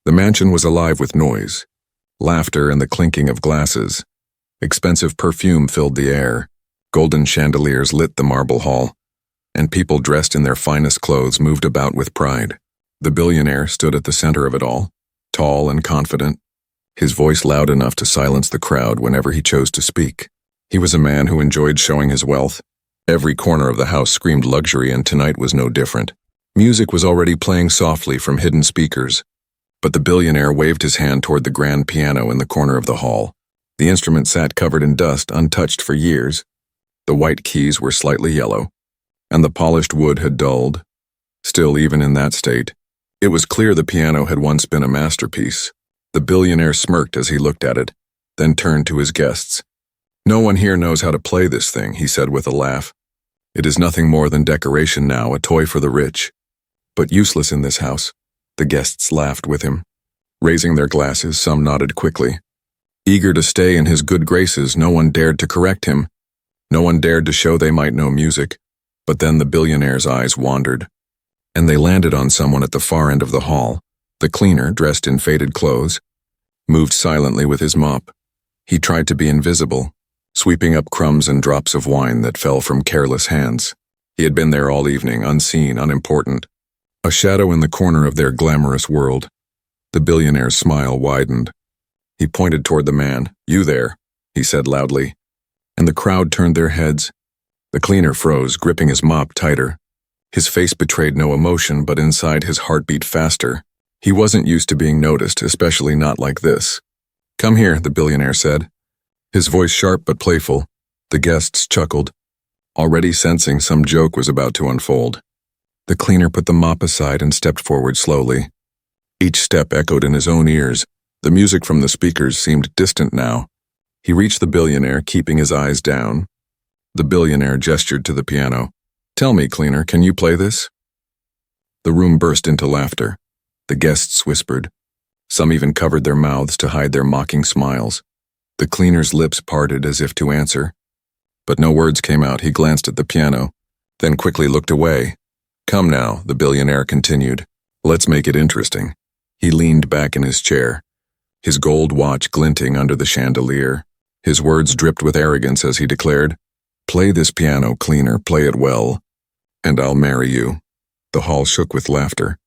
The mansion was alive with noise, laughter and the clinking of glasses. Expensive perfume filled the air, golden chandeliers lit the marble hall, and people dressed in their finest clothes moved about with pride. The billionaire stood at the center of it all, tall and confident, his voice loud enough to silence the crowd whenever he chose to speak. He was a man who enjoyed showing his wealth. Every corner of the house screamed luxury, and tonight was no different. Music was already playing softly from hidden speakers, but the billionaire waved his hand toward the grand piano in the corner of the hall. The instrument sat covered in dust, untouched for years. The white keys were slightly yellow, and the polished wood had dulled. Still, even in that state, it was clear the piano had once been a masterpiece. The billionaire smirked as he looked at it, then turned to his guests. "No one here knows how to play this thing," he said with a laugh. "It is nothing more than decoration now, a toy for the rich. But useless in this house." The guests laughed with him. Raising their glasses, some nodded quickly. Eager to stay in his good graces, no one dared to correct him. No one dared to show they might know music. But then the billionaire's eyes wandered, and they landed on someone at the far end of the hall. The cleaner, dressed in faded clothes, moved silently with his mop. He tried to be invisible, sweeping up crumbs and drops of wine that fell from careless hands. He had been there all evening, unseen, unimportant, a shadow in the corner of their glamorous world. The billionaire's smile widened. He pointed toward the man. "You there," he said loudly, and the crowd turned their heads. The cleaner froze, gripping his mop tighter. His face betrayed no emotion, but inside his heart beat faster. He wasn't used to being noticed, especially not like this. "Come here," the billionaire said, his voice sharp but playful. The guests chuckled, already sensing some joke was about to unfold. The cleaner put the mop aside and stepped forward slowly. Each step echoed in his own ears. The music from the speakers seemed distant now. He reached the billionaire, keeping his eyes down. The billionaire gestured to the piano. "Tell me, cleaner, can you play this?" The room burst into laughter. The guests whispered. Some even covered their mouths to hide their mocking smiles. The cleaner's lips parted as if to answer, but no words came out. He glanced at the piano, then quickly looked away. "Come now," the billionaire continued. "Let's make it interesting." He leaned back in his chair, his gold watch glinting under the chandelier. His words dripped with arrogance as he declared, "Play this piano, cleaner, play it well, and I'll marry you." The hall shook with laughter.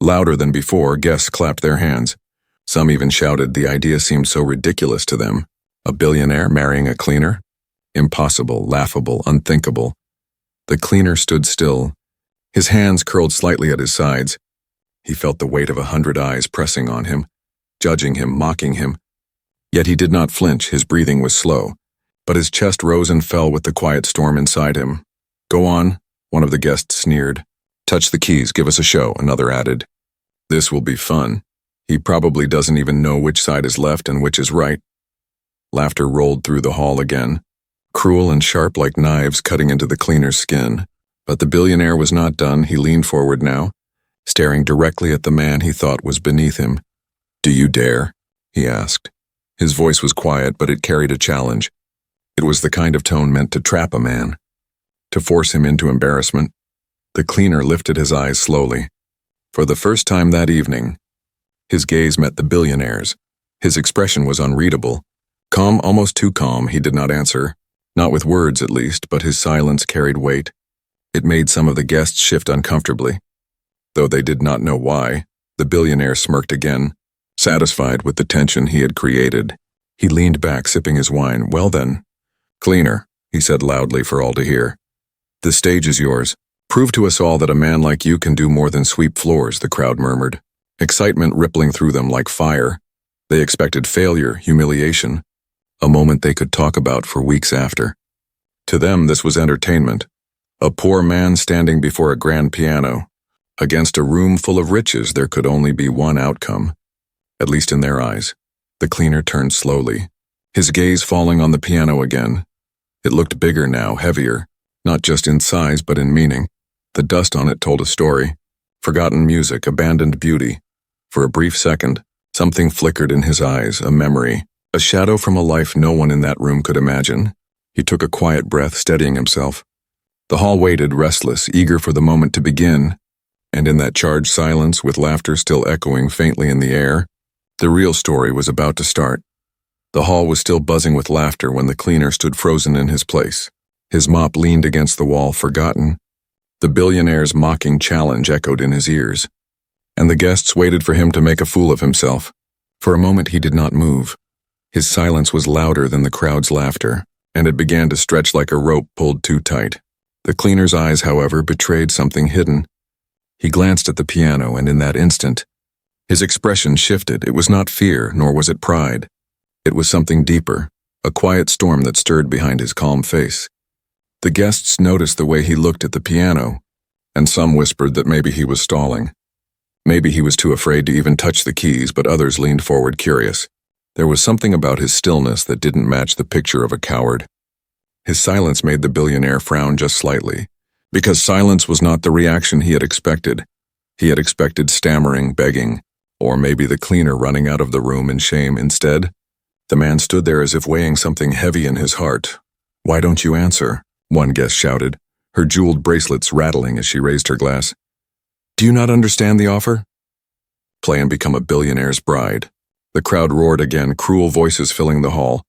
Louder than before, guests clapped their hands. Some even shouted. The idea seemed so ridiculous to them. A billionaire marrying a cleaner? Impossible, laughable, unthinkable. The cleaner stood still, his hands curled slightly at his sides. He felt the weight of 100 eyes pressing on him, judging him, mocking him. Yet he did not flinch. His breathing was slow, but his chest rose and fell with the quiet storm inside him. "Go on," one of the guests sneered. "Touch the keys, give us a show," another added. "This will be fun. He probably doesn't even know which side is left and which is right." Laughter rolled through the hall again, cruel and sharp like knives cutting into the cleaner's skin. But the billionaire was not done. He leaned forward now, staring directly at the man he thought was beneath him. "Do you dare?" he asked. His voice was quiet, but it carried a challenge. It was the kind of tone meant to trap a man, to force him into embarrassment. The cleaner lifted his eyes slowly. For the first time that evening, his gaze met the billionaire's. His expression was unreadable. Calm, almost too calm, he did not answer. Not with words, at least, but his silence carried weight. It made some of the guests shift uncomfortably. Though they did not know why, the billionaire smirked again, satisfied with the tension he had created. He leaned back, sipping his wine. "Well then, cleaner," he said loudly for all to hear. "The stage is yours. Prove to us all that a man like you can do more than sweep floors," the crowd murmured, excitement rippling through them like fire. They expected failure, humiliation, a moment they could talk about for weeks after. To them, this was entertainment. A poor man standing before a grand piano. Against a room full of riches, there could only be one outcome, at least in their eyes. The cleaner turned slowly, his gaze falling on the piano again. It looked bigger now, heavier, not just in size but in meaning. The dust on it told a story. Forgotten music, abandoned beauty. For a brief second, something flickered in his eyes, a memory, a shadow from a life no one in that room could imagine. He took a quiet breath, steadying himself. The hall waited, restless, eager for the moment to begin. And in that charged silence, with laughter still echoing faintly in the air, the real story was about to start. The hall was still buzzing with laughter when the cleaner stood frozen in his place. His mop leaned against the wall, forgotten. The billionaire's mocking challenge echoed in his ears, and the guests waited for him to make a fool of himself. For a moment he did not move. His silence was louder than the crowd's laughter, and it began to stretch like a rope pulled too tight. The cleaner's eyes, however, betrayed something hidden. He glanced at the piano, and in that instant, his expression shifted. It was not fear, nor was it pride. It was something deeper, a quiet storm that stirred behind his calm face. The guests noticed the way he looked at the piano, and some whispered that maybe he was stalling. Maybe he was too afraid to even touch the keys, but others leaned forward curious. There was something about his stillness that didn't match the picture of a coward. His silence made the billionaire frown just slightly, because silence was not the reaction he had expected. He had expected stammering, begging, or maybe the cleaner running out of the room in shame instead. The man stood there as if weighing something heavy in his heart. "Why don't you answer?" one guest shouted, her jeweled bracelets rattling as she raised her glass. "Do you not understand the offer? Play and become a billionaire's bride." The crowd roared again, cruel voices filling the hall.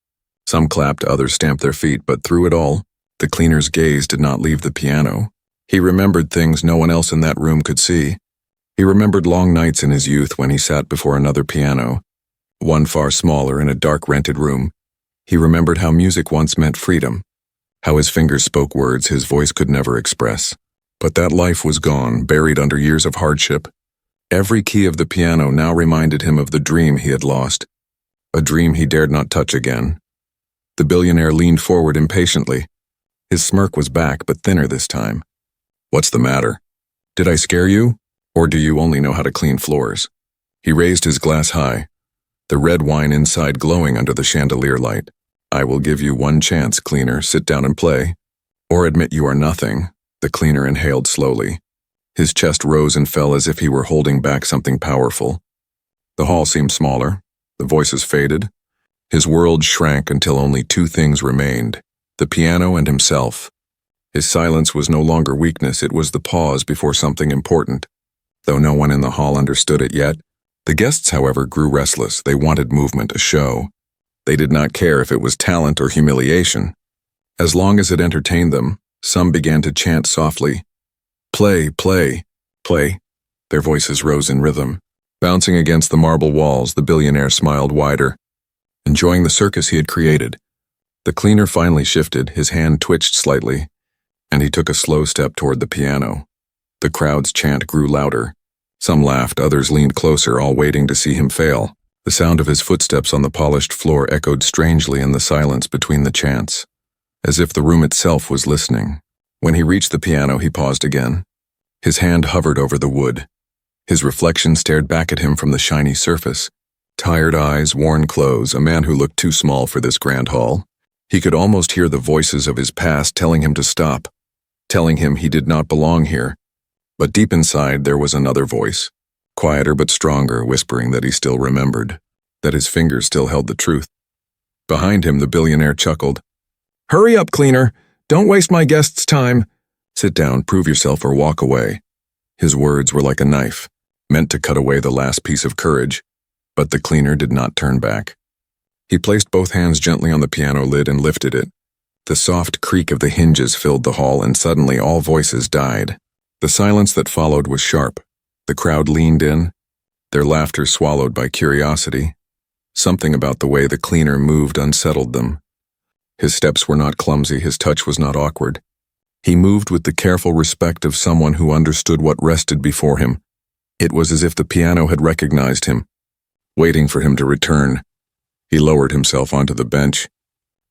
Some clapped, others stamped their feet, but through it all, the cleaner's gaze did not leave the piano. He remembered things no one else in that room could see. He remembered long nights in his youth when he sat before another piano, one far smaller in a dark rented room. He remembered how music once meant freedom, how his fingers spoke words his voice could never express. But that life was gone, buried under years of hardship. Every key of the piano now reminded him of the dream he had lost, a dream he dared not touch again. The billionaire leaned forward impatiently. His smirk was back, but thinner this time. "What's the matter? Did I scare you? Or do you only know how to clean floors?" He raised his glass high, the red wine inside glowing under the chandelier light. "I will give you one chance, cleaner. Sit down and play. Or admit you are nothing." The cleaner inhaled slowly. His chest rose and fell as if he were holding back something powerful. The hall seemed smaller. The voices faded. His world shrank until only two things remained, the piano and himself. His silence was no longer weakness, it was the pause before something important. Though no one in the hall understood it yet, the guests, however, grew restless. They wanted movement, a show. They did not care if it was talent or humiliation. As long as it entertained them, some began to chant softly, "Play, play, play." Their voices rose in rhythm. Bouncing against the marble walls, the billionaire smiled wider, enjoying the circus he had created. The cleaner finally shifted, his hand twitched slightly, and he took a slow step toward the piano. The crowd's chant grew louder. Some laughed, others leaned closer, all waiting to see him fail. The sound of his footsteps on the polished floor echoed strangely in the silence between the chants, as if the room itself was listening. When he reached the piano, he paused again. His hand hovered over the wood. His reflection stared back at him from the shiny surface. Tired eyes, worn clothes, a man who looked too small for this grand hall. He could almost hear the voices of his past telling him to stop, telling him he did not belong here. But deep inside there was another voice, quieter but stronger, whispering that he still remembered, that his fingers still held the truth. Behind him, the billionaire chuckled. "Hurry up, cleaner! Don't waste my guests' time. Sit down, prove yourself, or walk away." His words were like a knife, meant to cut away the last piece of courage, but the cleaner did not turn back. He placed both hands gently on the piano lid and lifted it. The soft creak of the hinges filled the hall, and suddenly all voices died. The silence that followed was sharp. The crowd leaned in, their laughter swallowed by curiosity. Something about the way the cleaner moved unsettled them. His steps were not clumsy, his touch was not awkward. He moved with the careful respect of someone who understood what rested before him. It was as if the piano had recognized him, waiting for him to return. He lowered himself onto the bench.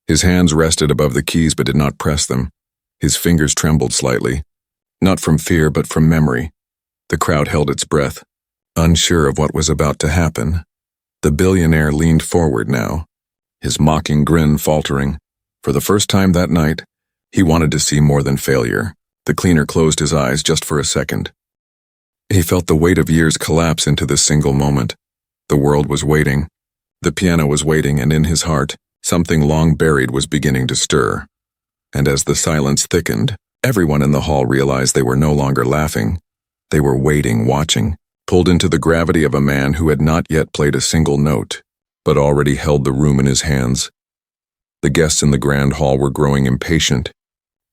His hands rested above the keys but did not press them. His fingers trembled slightly, not from fear but from memory. The crowd held its breath, unsure of what was about to happen. The billionaire leaned forward now, his mocking grin faltering. For the first time that night, he wanted to see more than failure. The cleaner closed his eyes just for a second. He felt the weight of years collapse into this single moment. The world was waiting. The piano was waiting, and in his heart, something long buried was beginning to stir. And as the silence thickened, everyone in the hall realized they were no longer laughing. They were waiting, watching, pulled into the gravity of a man who had not yet played a single note, but already held the room in his hands. The guests in the grand hall were growing impatient,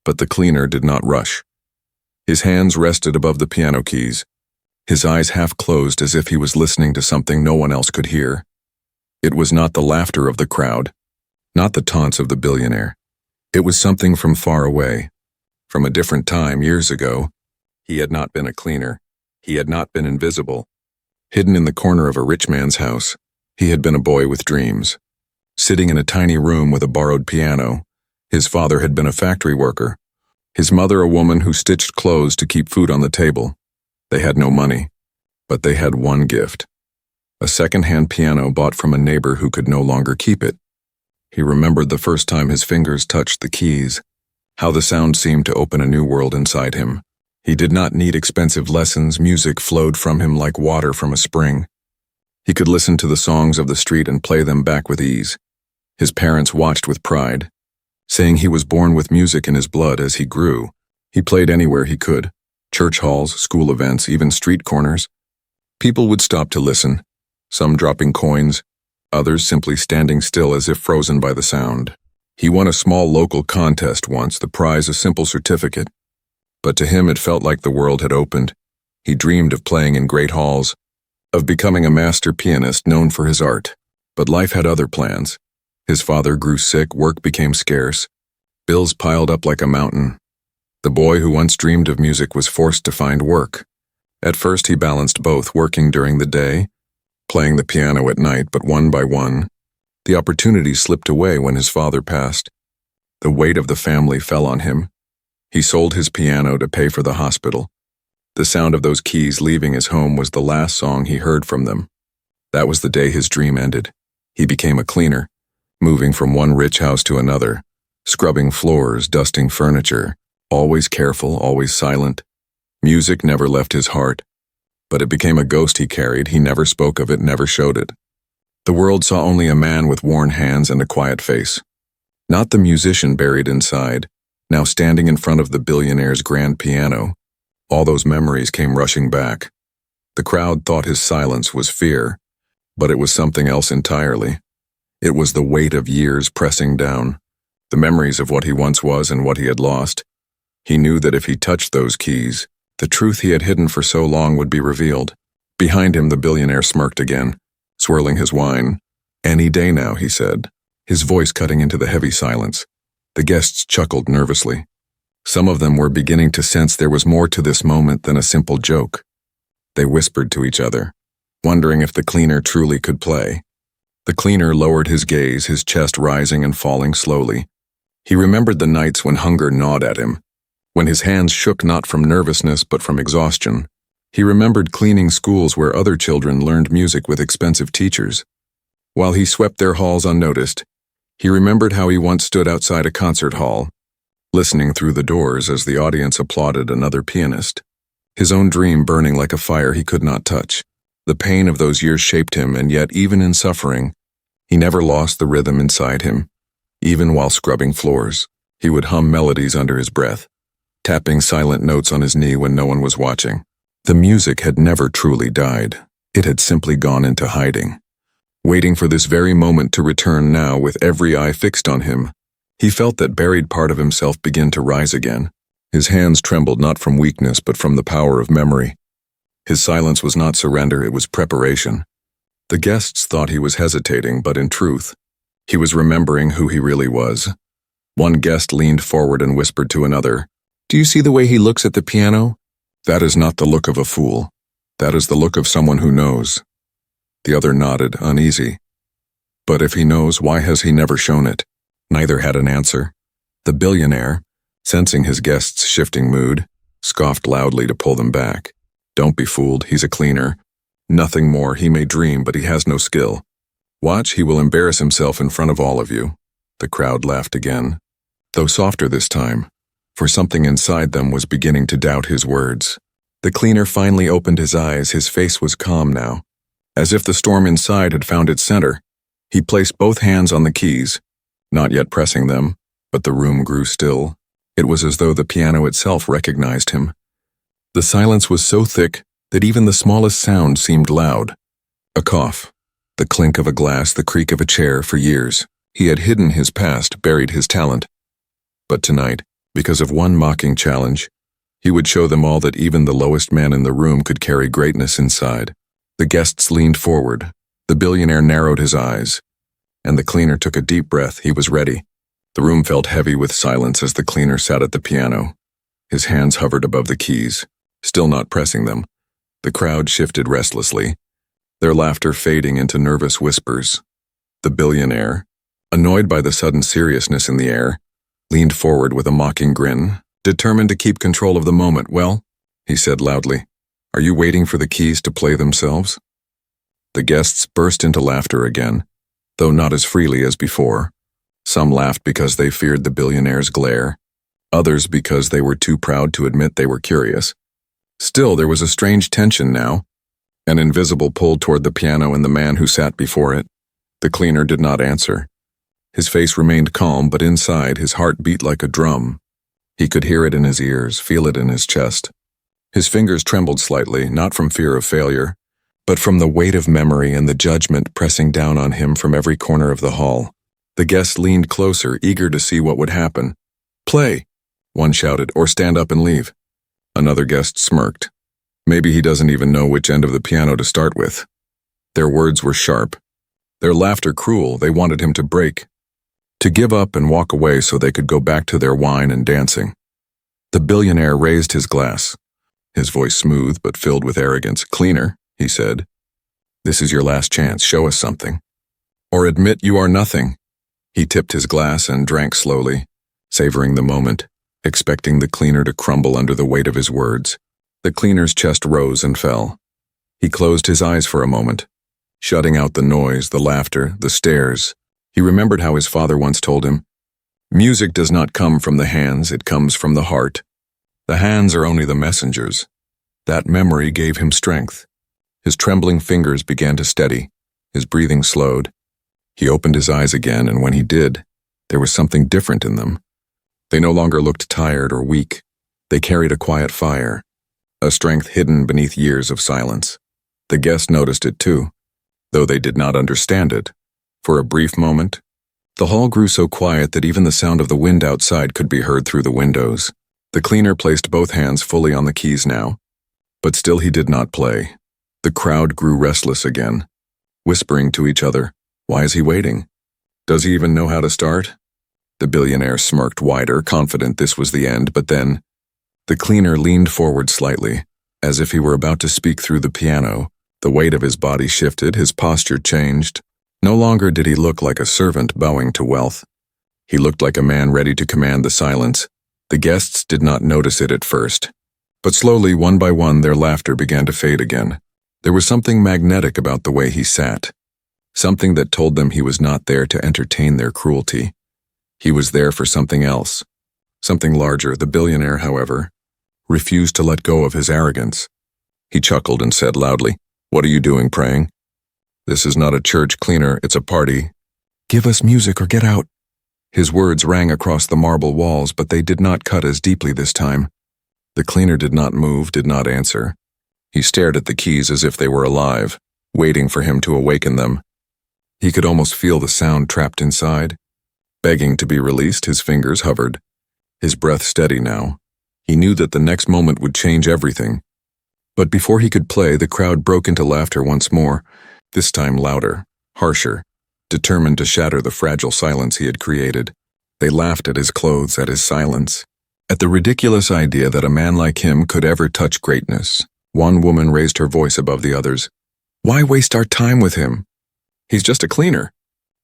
but the cleaner did not rush. His hands rested above the piano keys, his eyes half closed as if he was listening to something no one else could hear. It was not the laughter of the crowd, not the taunts of the billionaire. It was something from far away, from a different time years ago. He had not been a cleaner. He had not been invisible. Hidden in the corner of a rich man's house, he had been a boy with dreams. Sitting in a tiny room with a borrowed piano, his father had been a factory worker, his mother a woman who stitched clothes to keep food on the table. They had no money, but they had one gift: a second-hand piano bought from a neighbor who could no longer keep it. He remembered the first time his fingers touched the keys, how the sound seemed to open a new world inside him. He did not need expensive lessons. Music flowed from him like water from a spring. He could listen to the songs of the street and play them back with ease. His parents watched with pride, saying he was born with music in his blood. As he grew, he played anywhere he could: church halls, school events, even street corners. People would stop to listen, some dropping coins, others simply standing still as if frozen by the sound. He won a small local contest once, the prize a simple certificate. But to him it felt like the world had opened. He dreamed of playing in great halls, of becoming a master pianist known for his art. But life had other plans. His father grew sick, work became scarce, bills piled up like a mountain. The boy who once dreamed of music was forced to find work. At first he balanced both, working during the day, playing the piano at night, but one by one, the opportunity slipped away when his father passed. The weight of the family fell on him. He sold his piano to pay for the hospital. The sound of those keys leaving his home was the last song he heard from them. That was the day his dream ended. He became a cleaner, moving from one rich house to another, scrubbing floors, dusting furniture, always careful, always silent. Music never left his heart, but it became a ghost he carried. He never spoke of it, never showed it. The world saw only a man with worn hands and a quiet face. Not the musician buried inside, now standing in front of the billionaire's grand piano. All those memories came rushing back. The crowd thought his silence was fear, but it was something else entirely. It was the weight of years pressing down, the memories of what he once was and what he had lost. He knew that if he touched those keys, the truth he had hidden for so long would be revealed. Behind him, the billionaire smirked again, swirling his wine. "Any day now," he said, his voice cutting into the heavy silence. The guests chuckled nervously. Some of them were beginning to sense there was more to this moment than a simple joke. They whispered to each other, wondering if the cleaner truly could play. The cleaner lowered his gaze, his chest rising and falling slowly. He remembered the nights when hunger gnawed at him, when his hands shook not from nervousness but from exhaustion. He remembered cleaning schools where other children learned music with expensive teachers. While he swept their halls unnoticed, he remembered how he once stood outside a concert hall, listening through the doors as the audience applauded another pianist. His own dream burning like a fire he could not touch. The pain of those years shaped him, and yet even in suffering, he never lost the rhythm inside him. Even while scrubbing floors, he would hum melodies under his breath, tapping silent notes on his knee when no one was watching. The music had never truly died. It had simply gone into hiding, waiting for this very moment to return. Now, with every eye fixed on him, he felt that buried part of himself begin to rise again. His hands trembled not from weakness but from the power of memory. His silence was not surrender, it was preparation. The guests thought he was hesitating, but in truth, he was remembering who he really was. One guest leaned forward and whispered to another, "Do you see the way he looks at the piano? That is not the look of a fool. That is the look of someone who knows." The other nodded, uneasy. But if he knows, why has he never shown it? Neither had an answer. The billionaire, sensing his guests' shifting mood, scoffed loudly to pull them back. "Don't be fooled, he's a cleaner. Nothing more. He may dream, but he has no skill. Watch, he will embarrass himself in front of all of you." The crowd laughed again, though softer this time, for something inside them was beginning to doubt his words. The cleaner finally opened his eyes. His face was calm now, as if the storm inside had found its center. He placed both hands on the keys, not yet pressing them, but the room grew still. It was as though the piano itself recognized him. The silence was so thick that even the smallest sound seemed loud. A cough, the clink of a glass, the creak of a chair. For years, he had hidden his past, buried his talent. But tonight, because of one mocking challenge, he would show them all that even the lowest man in the room could carry greatness inside. The guests leaned forward. The billionaire narrowed his eyes, and the cleaner took a deep breath. He was ready. The room felt heavy with silence as the cleaner sat at the piano. His hands hovered above the keys, still not pressing them. The crowd shifted restlessly, their laughter fading into nervous whispers. The billionaire, annoyed by the sudden seriousness in the air, leaned forward with a mocking grin, determined to keep control of the moment. "Well," he said loudly, "are you waiting for the keys to play themselves?" The guests burst into laughter again, though not as freely as before. Some laughed because they feared the billionaire's glare, others because they were too proud to admit they were curious. Still, there was a strange tension now, an invisible pull toward the piano and the man who sat before it. The cleaner did not answer. His face remained calm, but inside his heart beat like a drum. He could hear it in his ears, feel it in his chest. His fingers trembled slightly, not from fear of failure, but from the weight of memory and the judgment pressing down on him from every corner of the hall. The guests leaned closer, eager to see what would happen. "Play," one shouted, "or stand up and leave." Another guest smirked. "Maybe he doesn't even know which end of the piano to start with." Their words were sharp, their laughter cruel. They wanted him to break, to give up and walk away so they could go back to their wine and dancing. The billionaire raised his glass, his voice smooth but filled with arrogance. "Cleaner," he said, "this is your last chance. Show us something. Or admit you are nothing." He tipped his glass and drank slowly, savoring the moment, expecting the cleaner to crumble under the weight of his words. The cleaner's chest rose and fell. He closed his eyes for a moment, shutting out the noise, the laughter, the stares. He remembered how his father once told him, "Music does not come from the hands, it comes from the heart. The hands are only the messengers." That memory gave him strength. His trembling fingers began to steady, his breathing slowed. He opened his eyes again, and when he did, there was something different in them. They no longer looked tired or weak. They carried a quiet fire, a strength hidden beneath years of silence. The guests noticed it too, though they did not understand it. For a brief moment, the hall grew so quiet that even the sound of the wind outside could be heard through the windows. The cleaner placed both hands fully on the keys now, but still he did not play. The crowd grew restless again, whispering to each other, "Why is he waiting? Does he even know how to start?" The billionaire smirked wider, confident this was the end, but then the cleaner leaned forward slightly, as if he were about to speak through the piano. The weight of his body shifted, his posture changed. No longer did he look like a servant bowing to wealth. He looked like a man ready to command the silence. The guests did not notice it at first, but slowly, one by one, their laughter began to fade again. There was something magnetic about the way he sat, something that told them he was not there to entertain their cruelty. He was there for something else, something larger. The billionaire, however, refused to let go of his arrogance. He chuckled and said loudly, "What are you doing, praying? This is not a church, cleaner, it's a party. Give us music or get out." His words rang across the marble walls, but they did not cut as deeply this time. The cleaner did not move, did not answer. He stared at the keys as if they were alive, waiting for him to awaken them. He could almost feel the sound trapped inside, begging to be released. His fingers hovered, his breath steady now. He knew that the next moment would change everything. But before he could play, the crowd broke into laughter once more, this time louder, harsher, determined to shatter the fragile silence he had created. They laughed at his clothes, at his silence, at the ridiculous idea that a man like him could ever touch greatness. One woman raised her voice above the others. "Why waste our time with him? He's just a cleaner."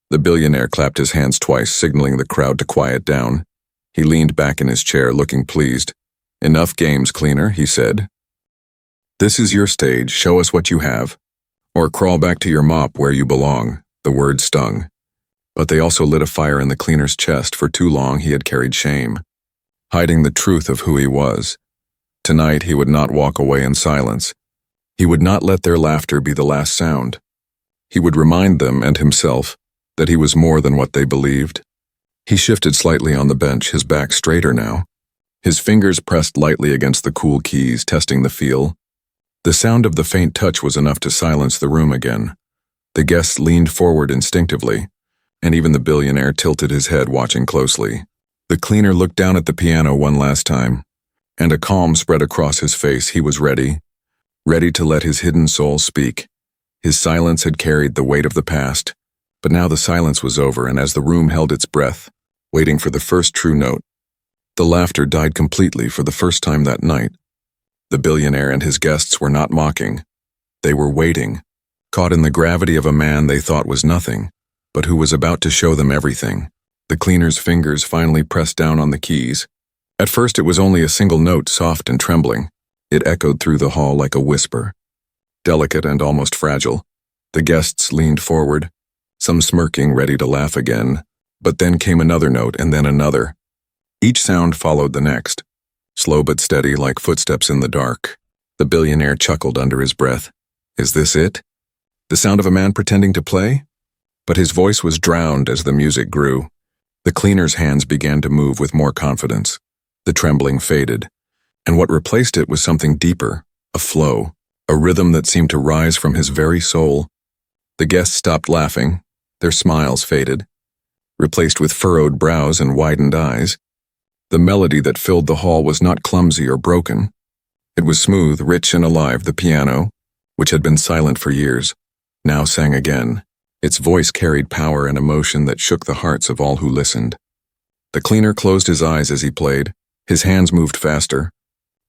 The billionaire clapped his hands twice, signaling the crowd to quiet down. He leaned back in his chair, looking pleased. "Enough games, cleaner," he said. "This is your stage, show us what you have. Or crawl back to your mop where you belong." The words stung, but they also lit a fire in the cleaner's chest. For too long he had carried shame, hiding the truth of who he was. Tonight he would not walk away in silence. He would not let their laughter be the last sound. He would remind them and himself that he was more than what they believed. He shifted slightly on the bench, his back straighter now. His fingers pressed lightly against the cool keys, testing the feel. The sound of the faint touch was enough to silence the room again. The guests leaned forward instinctively, and even the billionaire tilted his head, watching closely. The cleaner looked down at the piano one last time, and a calm spread across his face. He was ready to let his hidden soul speak. His silence had carried the weight of the past, but now the silence was over, and as the room held its breath, waiting for the first true note, the laughter died completely for the first time that night. The billionaire and his guests were not mocking. They were waiting, caught in the gravity of a man they thought was nothing, but who was about to show them everything. The cleaner's fingers finally pressed down on the keys. At first it was only a single note, soft and trembling. It echoed through the hall like a whisper. Delicate and almost fragile. The guests leaned forward, some smirking, ready to laugh again. But then came another note, and then another. Each sound followed the next, slow but steady, like footsteps in the dark. The billionaire chuckled under his breath. Is this it? The sound of a man pretending to play? But his voice was drowned as the music grew. The cleaner's hands began to move with more confidence. The trembling faded, and what replaced it was something deeper, a flow, a rhythm that seemed to rise from his very soul. The guests stopped laughing. Their smiles faded, replaced with furrowed brows and widened eyes. The melody that filled the hall was not clumsy or broken. It was smooth, rich, and alive. The piano, which had been silent for years, now sang again. Its voice carried power and emotion that shook the hearts of all who listened. The cleaner closed his eyes as he played. His hands moved faster.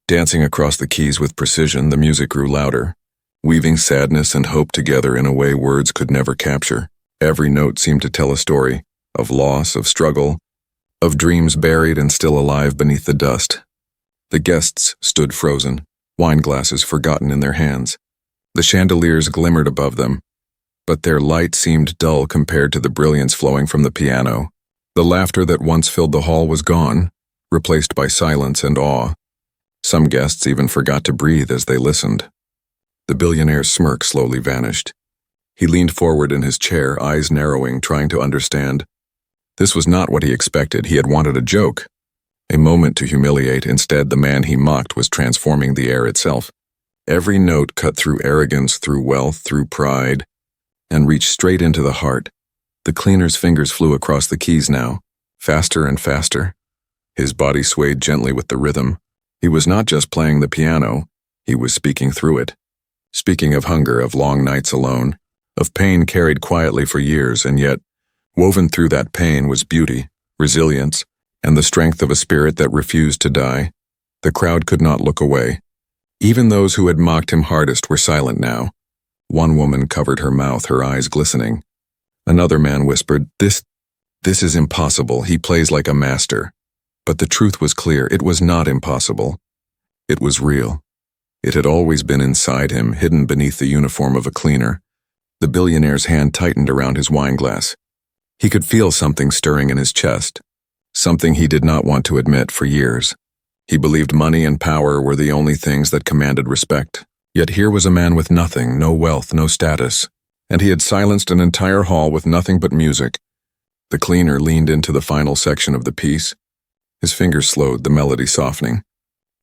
Dancing across the keys with precision, the music grew louder, weaving sadness and hope together in a way words could never capture. Every note seemed to tell a story, of loss, of struggle, of dreams buried and still alive beneath the dust. The guests stood frozen, wine glasses forgotten in their hands. The chandeliers glimmered above them, but their light seemed dull compared to the brilliance flowing from the piano. The laughter that once filled the hall was gone, replaced by silence and awe. Some guests even forgot to breathe as they listened. The billionaire's smirk slowly vanished. He leaned forward in his chair, eyes narrowing, trying to understand. This was not what he expected. He had wanted a joke, a moment to humiliate. Instead, the man he mocked was transforming the air itself. Every note cut through arrogance, through wealth, through pride, and reached straight into the heart. The cleaner's fingers flew across the keys now, faster and faster. His body swayed gently with the rhythm. He was not just playing the piano, he was speaking through it. Speaking of hunger, of long nights alone, of pain carried quietly for years, and yet, woven through that pain was beauty, resilience, and the strength of a spirit that refused to die. The crowd could not look away. Even those who had mocked him hardest were silent now. One woman covered her mouth, her eyes glistening. Another man whispered, This is impossible. He plays like a master." But the truth was clear. It was not impossible. It was real. It had always been inside him, hidden beneath the uniform of a cleaner. The billionaire's hand tightened around his wineglass. He could feel something stirring in his chest, something he did not want to admit for years. He believed money and power were the only things that commanded respect. Yet here was a man with nothing, no wealth, no status, and he had silenced an entire hall with nothing but music. The cleaner leaned into the final section of the piece. His fingers slowed, the melody softening.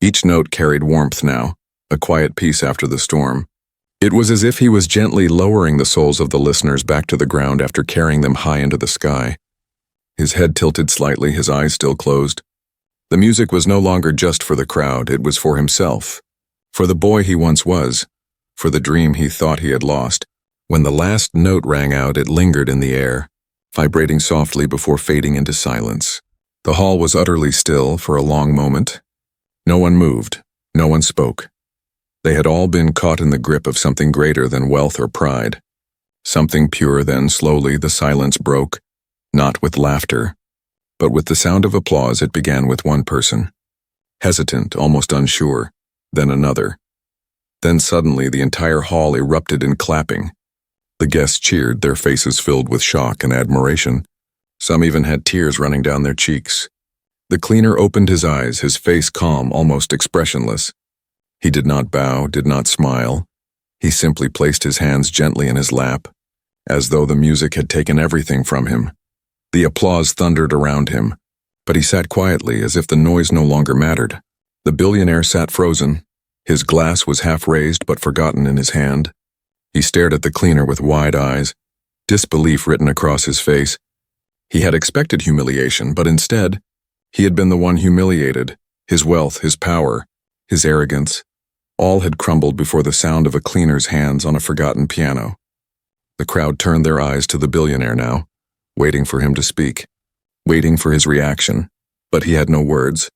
Each note carried warmth now, a quiet peace after the storm. It was as if he was gently lowering the souls of the listeners back to the ground after carrying them high into the sky. His head tilted slightly, his eyes still closed. The music was no longer just for the crowd, it was for himself, for the boy he once was, for the dream he thought he had lost. When the last note rang out, it lingered in the air, vibrating softly before fading into silence. The hall was utterly still for a long moment. No one moved, no one spoke. They had all been caught in the grip of something greater than wealth or pride. Something pure. Then slowly the silence broke, not with laughter, but with the sound of applause. It began with one person, hesitant, almost unsure, then another. Then suddenly the entire hall erupted in clapping. The guests cheered, their faces filled with shock and admiration. Some even had tears running down their cheeks. The cleaner opened his eyes, his face calm, almost expressionless. He did not bow, did not smile. He simply placed his hands gently in his lap, as though the music had taken everything from him. The applause thundered around him, But he sat quietly, as if the noise no longer mattered. The billionaire sat frozen. His glass was half raised but forgotten in his hand. He stared at the cleaner with wide eyes, disbelief written across his face. He had expected humiliation, but instead, he had been the one humiliated. His wealth, his power, his arrogance, all had crumbled before the sound of a cleaner's hands on a forgotten piano. The crowd turned their eyes to the billionaire now, waiting for him to speak, waiting for his reaction, but he had no words.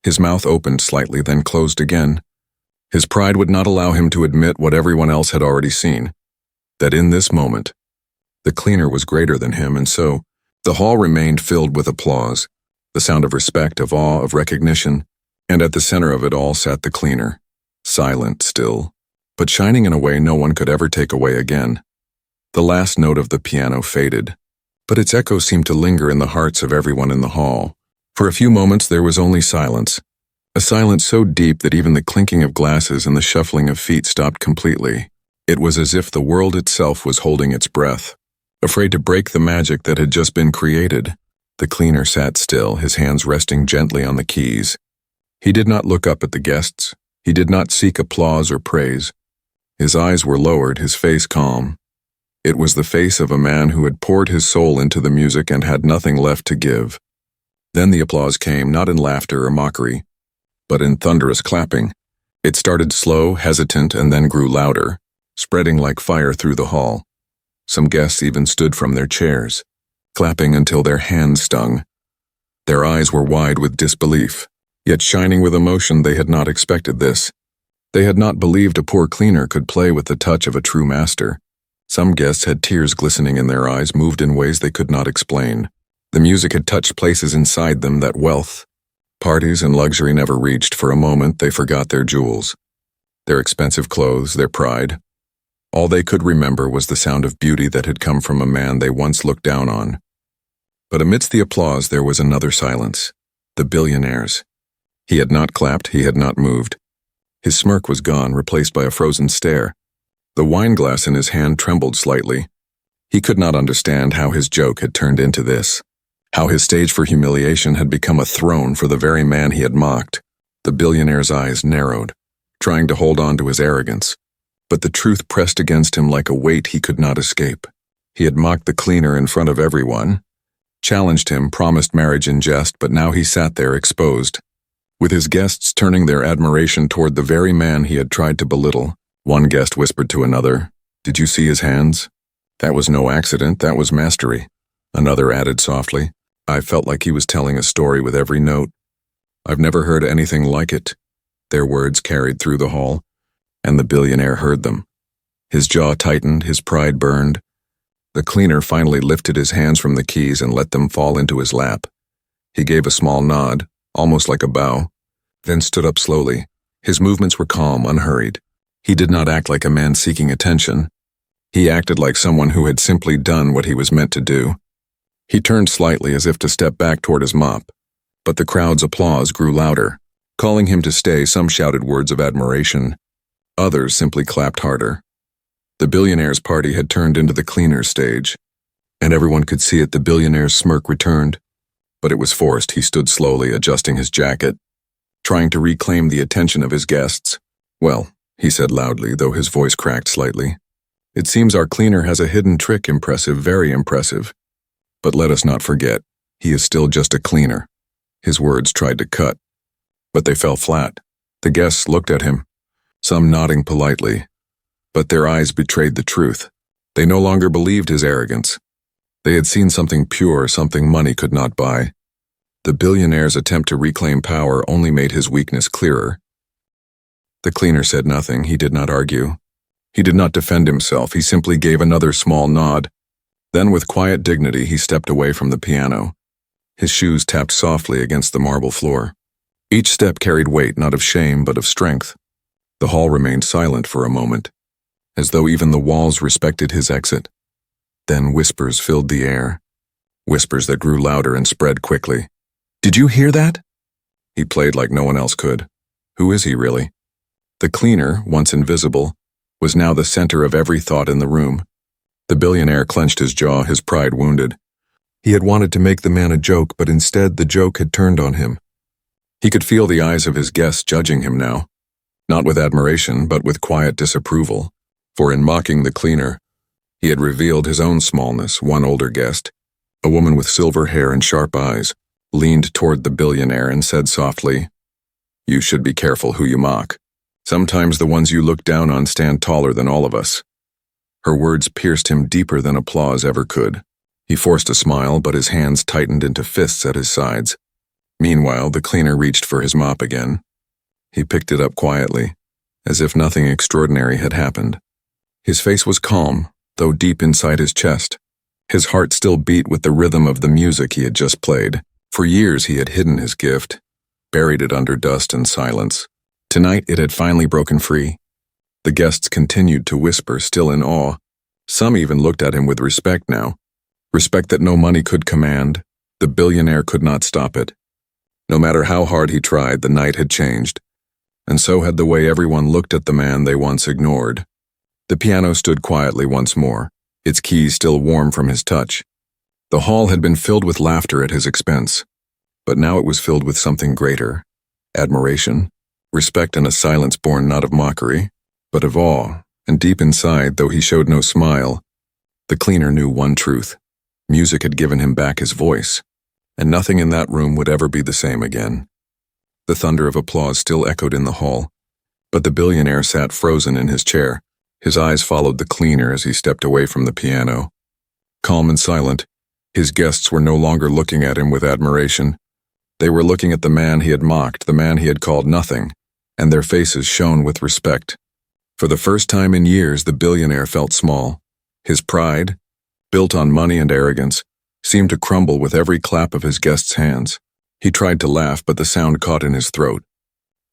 His mouth opened slightly, then closed again. His pride would not allow him to admit what everyone else had already seen, that in this moment, the cleaner was greater than him, and so, the hall remained filled with applause, the sound of respect, of awe, of recognition, and at the center of it all sat the cleaner, silent still, but shining in a way no one could ever take away again. The last note of the piano faded, but its echo seemed to linger in the hearts of everyone in the hall. For a few moments there was only silence, a silence so deep that even the clinking of glasses and the shuffling of feet stopped completely. It was as if the world itself was holding its breath, afraid to break the magic that had just been created. The cleaner sat still, his hands resting gently on the keys. He did not look up at the guests. He did not seek applause or praise. His eyes were lowered, his face calm. It was the face of a man who had poured his soul into the music and had nothing left to give. Then the applause came, not in laughter or mockery, but in thunderous clapping. It started slow, hesitant, and then grew louder, spreading like fire through the hall. Some guests even stood from their chairs, clapping until their hands stung. Their eyes were wide with disbelief, yet shining with emotion. They had not expected this. They had not believed a poor cleaner could play with the touch of a true master. Some guests had tears glistening in their eyes, moved in ways they could not explain. The music had touched places inside them that wealth, parties, and luxury never reached. For a moment, they forgot their jewels, their expensive clothes, their pride. All they could remember was the sound of beauty that had come from a man they once looked down on. But amidst the applause, there was another silence. The billionaire's. He had not clapped, he had not moved. His smirk was gone, replaced by a frozen stare. The wine glass in his hand trembled slightly. He could not understand how his joke had turned into this, how his stage for humiliation had become a throne for the very man he had mocked. The billionaire's eyes narrowed, trying to hold on to his arrogance. But the truth pressed against him like a weight he could not escape. He had mocked the cleaner in front of everyone, challenged him, promised marriage in jest, but now he sat there exposed, with his guests turning their admiration toward the very man he had tried to belittle. One guest whispered to another, "Did you see his hands? That was no accident, that was mastery." Another added softly, "I felt like he was telling a story with every note. I've never heard anything like it." Their words carried through the hall, and the billionaire heard them. His jaw tightened, his pride burned. The cleaner finally lifted his hands from the keys and let them fall into his lap. He gave a small nod, almost like a bow, then stood up slowly. His movements were calm, unhurried. He did not act like a man seeking attention. He acted like someone who had simply done what he was meant to do. He turned slightly as if to step back toward his mop, but the crowd's applause grew louder. Calling him to stay, some shouted words of admiration. Others simply clapped harder. The billionaire's party had turned into the cleaner's stage, and everyone could see it. The billionaire's smirk returned, but it was forced. He stood slowly, adjusting his jacket, trying to reclaim the attention of his guests. "Well," he said loudly, though his voice cracked slightly, "it seems our cleaner has a hidden trick. Impressive, very impressive. But let us not forget, he is still just a cleaner." His words tried to cut, but they fell flat. The guests looked at him, some nodding politely, but their eyes betrayed the truth. They no longer believed his arrogance. They had seen something pure, something money could not buy. The billionaire's attempt to reclaim power only made his weakness clearer. The cleaner said nothing. He did not argue. He did not defend himself. He simply gave another small nod. Then, with quiet dignity, he stepped away from the piano. His shoes tapped softly against the marble floor. Each step carried weight, not of shame, but of strength. The hall remained silent for a moment, as though even the walls respected his exit. Then whispers filled the air, whispers that grew louder and spread quickly. "Did you hear that?" He played like no one else could. Who is he, really? The cleaner, once invisible, was now the center of every thought in the room. The billionaire clenched his jaw, his pride wounded. He had wanted to make the man a joke, but instead the joke had turned on him. He could feel the eyes of his guests judging him now, not with admiration, but with quiet disapproval, for in mocking the cleaner, he had revealed his own smallness. One older guest, a woman with silver hair and sharp eyes, leaned toward the billionaire and said softly, "You should be careful who you mock. Sometimes the ones you look down on stand taller than all of us." Her words pierced him deeper than applause ever could. He forced a smile, but his hands tightened into fists at his sides. Meanwhile, the cleaner reached for his mop again. He picked it up quietly, as if nothing extraordinary had happened. His face was calm, though deep inside his chest. His heart still beat with the rhythm of the music he had just played. For years he had hidden his gift, buried it under dust and silence. Tonight it had finally broken free. The guests continued to whisper, still in awe. Some even looked at him with respect now. Respect that no money could command. The billionaire could not stop it. No matter how hard he tried, the night had changed. And so had the way everyone looked at the man they once ignored. The piano stood quietly once more, its keys still warm from his touch. The hall had been filled with laughter at his expense, but now it was filled with something greater: admiration, respect, and a silence born not of mockery, but of awe. And deep inside, though he showed no smile, the cleaner knew one truth: music had given him back his voice, and nothing in that room would ever be the same again. The thunder of applause still echoed in the hall, but the billionaire sat frozen in his chair. His eyes followed the cleaner as he stepped away from the piano. Calm and silent, his guests were no longer looking at him with admiration. They were looking at the man he had mocked, the man he had called nothing, and their faces shone with respect. For the first time in years, the billionaire felt small. His pride, built on money and arrogance, seemed to crumble with every clap of his guests' hands. He tried to laugh, but the sound caught in his throat.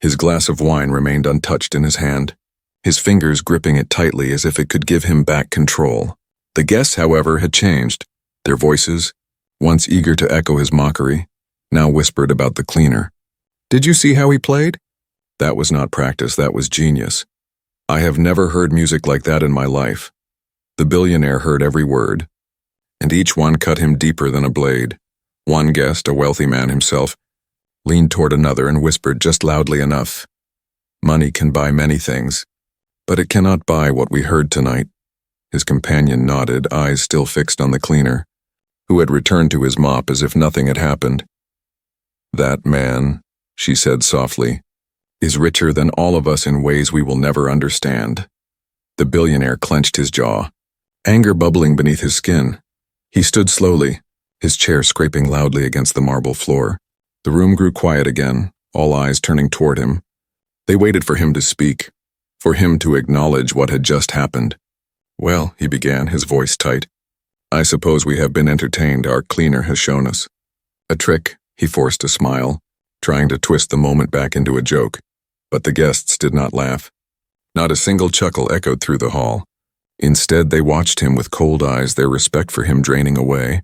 His glass of wine remained untouched in his hand, his fingers gripping it tightly as if it could give him back control. The guests, however, had changed. Their voices, once eager to echo his mockery, now whispered about the cleaner. "Did you see how he played? That was not practice, that was genius. I have never heard music like that in my life." The billionaire heard every word, and each one cut him deeper than a blade. One guest, a wealthy man himself, leaned toward another and whispered just loudly enough, "Money can buy many things, but it cannot buy what we heard tonight." His companion nodded, eyes still fixed on the cleaner, who had returned to his mop as if nothing had happened. "That man," she said softly, "is richer than all of us in ways we will never understand." The billionaire clenched his jaw, anger bubbling beneath his skin. He stood slowly, his chair scraping loudly against the marble floor. The room grew quiet again, all eyes turning toward him. They waited for him to speak, for him to acknowledge what had just happened. "Well," he began, his voice tight, "I suppose we have been entertained. Our cleaner has shown us a trick." He forced a smile, trying to twist the moment back into a joke. But the guests did not laugh. Not a single chuckle echoed through the hall. Instead, they watched him with cold eyes, their respect for him draining away.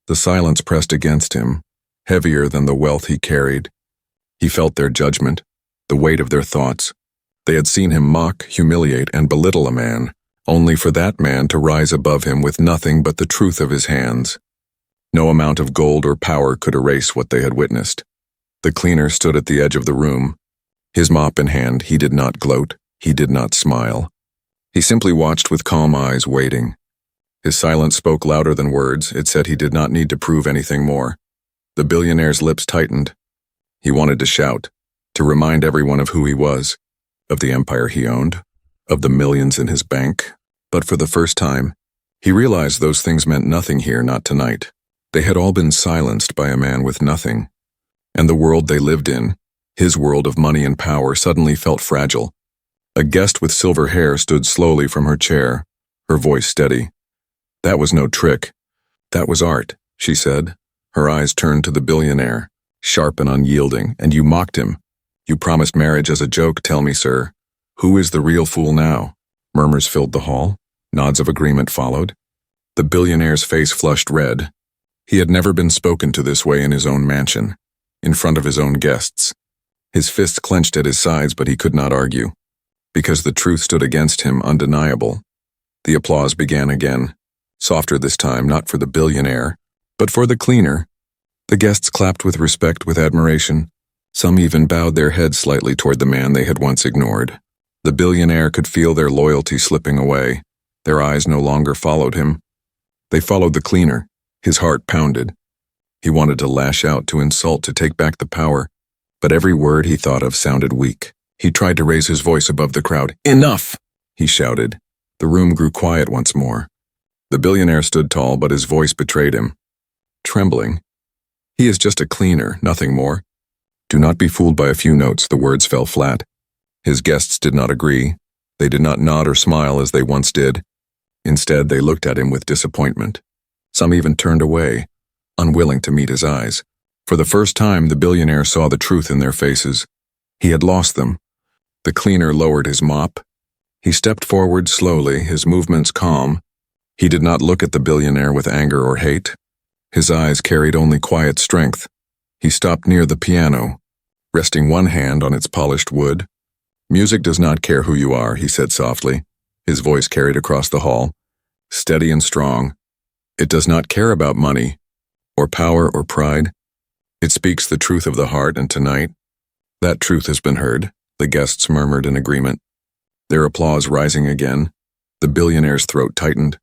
The silence pressed against him, heavier than the wealth he carried. He felt their judgment, the weight of their thoughts. They had seen him mock, humiliate, and belittle a man, only for that man to rise above him with nothing but the truth of his hands. No amount of gold or power could erase what they had witnessed. The cleaner stood at the edge of the room. His mop in hand, he did not gloat, he did not smile. He simply watched with calm eyes, waiting. His silence spoke louder than words. It said he did not need to prove anything more. The billionaire's lips tightened. He wanted to shout, to remind everyone of who he was, of the empire he owned, of the millions in his bank. But for the first time, he realized those things meant nothing here, not tonight. They had all been silenced by a man with nothing. And the world they lived in, his world of money and power, suddenly felt fragile. A guest with silver hair stood slowly from her chair, her voice steady. "That was no trick. That was art," she said. Her eyes turned to the billionaire, sharp and unyielding. "And you mocked him. You promised marriage as a joke. Tell me, sir, who is the real fool now?" Murmurs filled the hall. Nods of agreement followed. The billionaire's face flushed red. He had never been spoken to this way in his own mansion, in front of his own guests. His fists clenched at his sides, but he could not argue, because the truth stood against him, undeniable. The applause began again, softer this time, not for the billionaire, But for the cleaner, the guests clapped with respect, with admiration. Some even bowed their heads slightly toward the man they had once ignored. The billionaire could feel their loyalty slipping away. Their eyes no longer followed him. They followed the cleaner. His heart pounded. He wanted to lash out, to insult, to take back the power, but every word he thought of sounded weak. He tried to raise his voice above the crowd. "Enough!" he shouted. The room grew quiet once more. The billionaire stood tall, but his voice betrayed him. Trembling. "He is just a cleaner, nothing more." "Do not be fooled by a few notes," the words fell flat. His guests did not agree. They did not nod or smile as they once did. Instead, they looked at him with disappointment. Some even turned away, unwilling to meet his eyes. For the first time, the billionaire saw the truth in their faces. He had lost them. The cleaner lowered his mop. He stepped forward slowly, his movements calm. He did not look at the billionaire with anger or hate. His eyes carried only quiet strength. He stopped near the piano, resting one hand on its polished wood. "Music does not care who you are," he said softly. His voice carried across the hall, steady and strong. "It does not care about money, or power or pride. It speaks the truth of the heart, and tonight, that truth has been heard." The guests murmured in agreement, their applause rising again. The billionaire's throat tightened.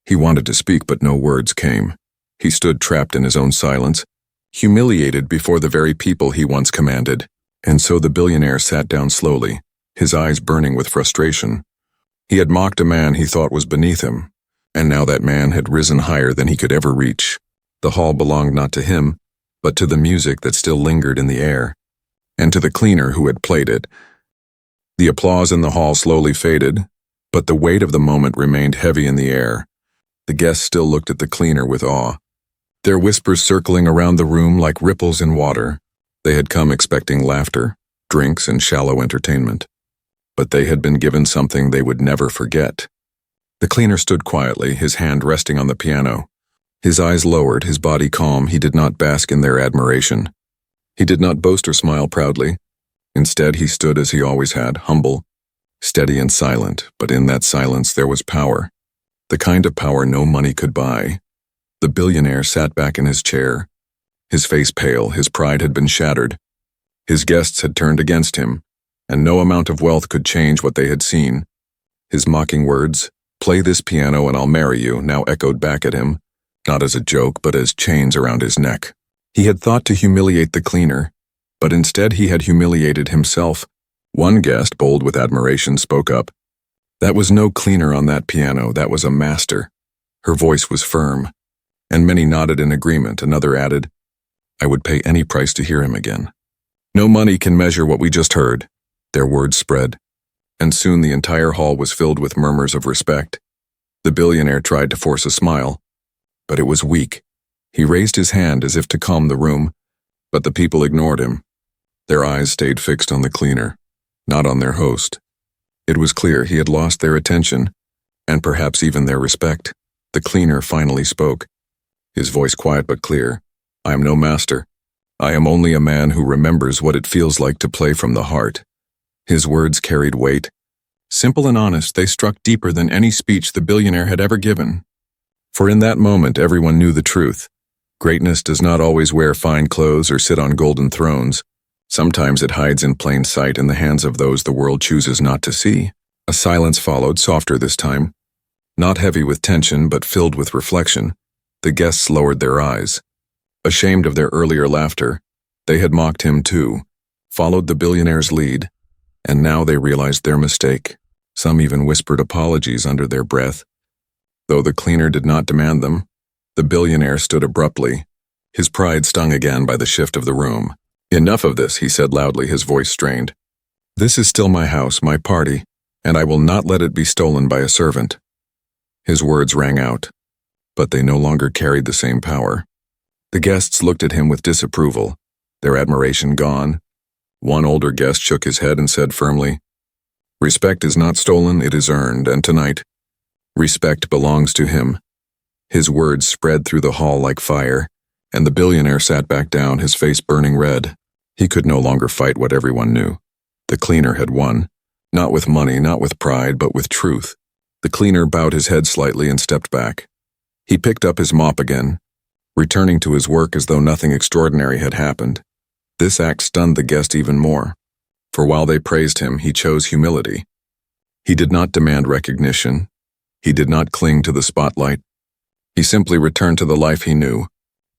He wanted to speak, but no words came. He stood trapped in his own silence, humiliated before the very people he once commanded. And so the billionaire sat down slowly, his eyes burning with frustration. He had mocked a man he thought was beneath him, and now that man had risen higher than he could ever reach. The hall belonged not to him, but to the music that still lingered in the air, and to the cleaner who had played it. The applause in the hall slowly faded, but the weight of the moment remained heavy in the air. The guests still looked at the cleaner with awe, their whispers circling around the room like ripples in water. They had come expecting laughter, drinks, and shallow entertainment, but they had been given something they would never forget. The cleaner stood quietly, his hand resting on the piano. His eyes lowered, his body calm. He did not bask in their admiration. He did not boast or smile proudly. Instead, he stood as he always had, humble, steady and silent, but in that silence there was power, the kind of power no money could buy. The billionaire sat back in his chair, his face pale. His pride had been shattered. His guests had turned against him, and no amount of wealth could change what they had seen. His mocking words, "Play this piano and I'll marry you," now echoed back at him, not as a joke, but as chains around his neck. He had thought to humiliate the cleaner, but instead he had humiliated himself. One guest, bold with admiration, spoke up. "That was no cleaner on that piano, that was a master." Her voice was firm, and many nodded in agreement. Another added, "I would pay any price to hear him again." "No money can measure what we just heard." Their words spread, and soon the entire hall was filled with murmurs of respect. The billionaire tried to force a smile, but it was weak. He raised his hand as if to calm the room, but the people ignored him. Their eyes stayed fixed on the cleaner, not on their host. It was clear he had lost their attention, and perhaps even their respect. The cleaner finally spoke, his voice quiet but clear. "I am no master. I am only a man who remembers what it feels like to play from the heart." His words carried weight. Simple and honest, they struck deeper than any speech the billionaire had ever given. For in that moment, everyone knew the truth. Greatness does not always wear fine clothes or sit on golden thrones. Sometimes it hides in plain sight in the hands of those the world chooses not to see. A silence followed, softer this time. Not heavy with tension, but filled with reflection. The guests lowered their eyes. Ashamed of their earlier laughter, they had mocked him too, followed the billionaire's lead, and now they realized their mistake. Some even whispered apologies under their breath. Though the cleaner did not demand them, the billionaire stood abruptly, his pride stung again by the shift of the room. "Enough of this," he said loudly, his voice strained. "This is still my house, my party, and I will not let it be stolen by a servant." His words rang out, but they no longer carried the same power. The guests looked at him with disapproval, their admiration gone. One older guest shook his head and said firmly, "Respect is not stolen, it is earned, and tonight, respect belongs to him." His words spread through the hall like fire, and the billionaire sat back down, his face burning red. He could no longer fight what everyone knew. The cleaner had won, not with money, not with pride, but with truth. The cleaner bowed his head slightly and stepped back. He picked up his mop again, returning to his work as though nothing extraordinary had happened. This act stunned the guest even more, for while they praised him, he chose humility. He did not demand recognition. He did not cling to the spotlight. He simply returned to the life he knew,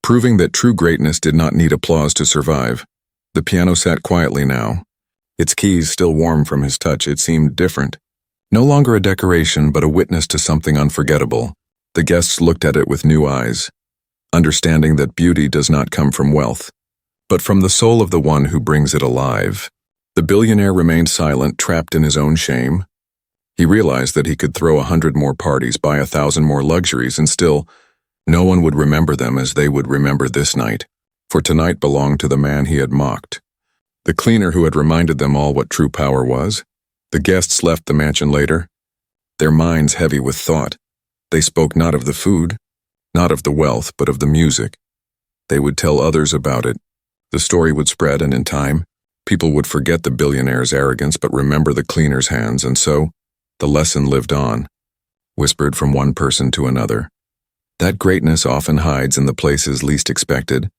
proving that true greatness did not need applause to survive. The piano sat quietly now, its keys still warm from his touch. It seemed different. No longer a decoration, but a witness to something unforgettable. The guests looked at it with new eyes, understanding that beauty does not come from wealth, but from the soul of the one who brings it alive. The billionaire remained silent, trapped in his own shame. He realized that he could throw 100 more parties, buy 1,000 more luxuries, and still, no one would remember them as they would remember this night, for tonight belonged to the man he had mocked, the cleaner who had reminded them all what true power was. The guests left the mansion later, their minds heavy with thought. They spoke not of the food, not of the wealth, but of the music. They would tell others about it. The story would spread, and in time, people would forget the billionaire's arrogance but remember the cleaner's hands, and so, the lesson lived on, whispered from one person to another. That greatness often hides in the places least expected.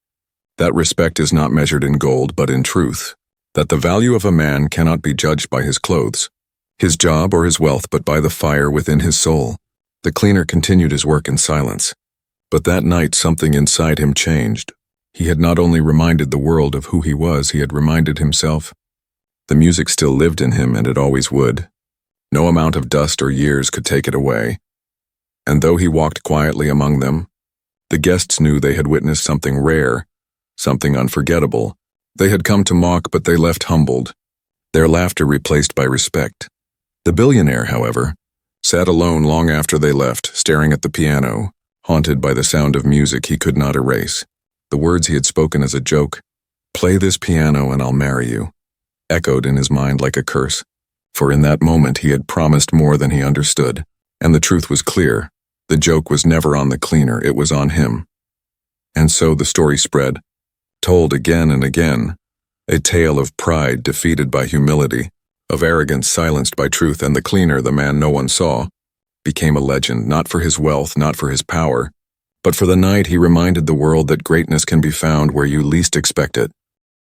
That respect is not measured in gold but in truth. That the value of a man cannot be judged by his clothes, his job, or his wealth, but by the fire within his soul. The cleaner continued his work in silence. But that night something inside him changed. He had not only reminded the world of who he was, he had reminded himself. The music still lived in him, and it always would. No amount of dust or years could take it away. And though he walked quietly among them, the guests knew they had witnessed something rare, something unforgettable. They had come to mock, but they left humbled, their laughter replaced by respect. The billionaire, however, sat alone long after they left, staring at the piano, haunted by the sound of music he could not erase. The words he had spoken as a joke, "Play this piano and I'll marry you," echoed in his mind like a curse. For in that moment he had promised more than he understood, and the truth was clear. The joke was never on the cleaner, it was on him. And so the story spread, told again and again, a tale of pride defeated by humility, of arrogance silenced by truth, and the cleaner, the man no one saw, became a legend, not for his wealth, not for his power, but for the night he reminded the world that greatness can be found where you least expect it.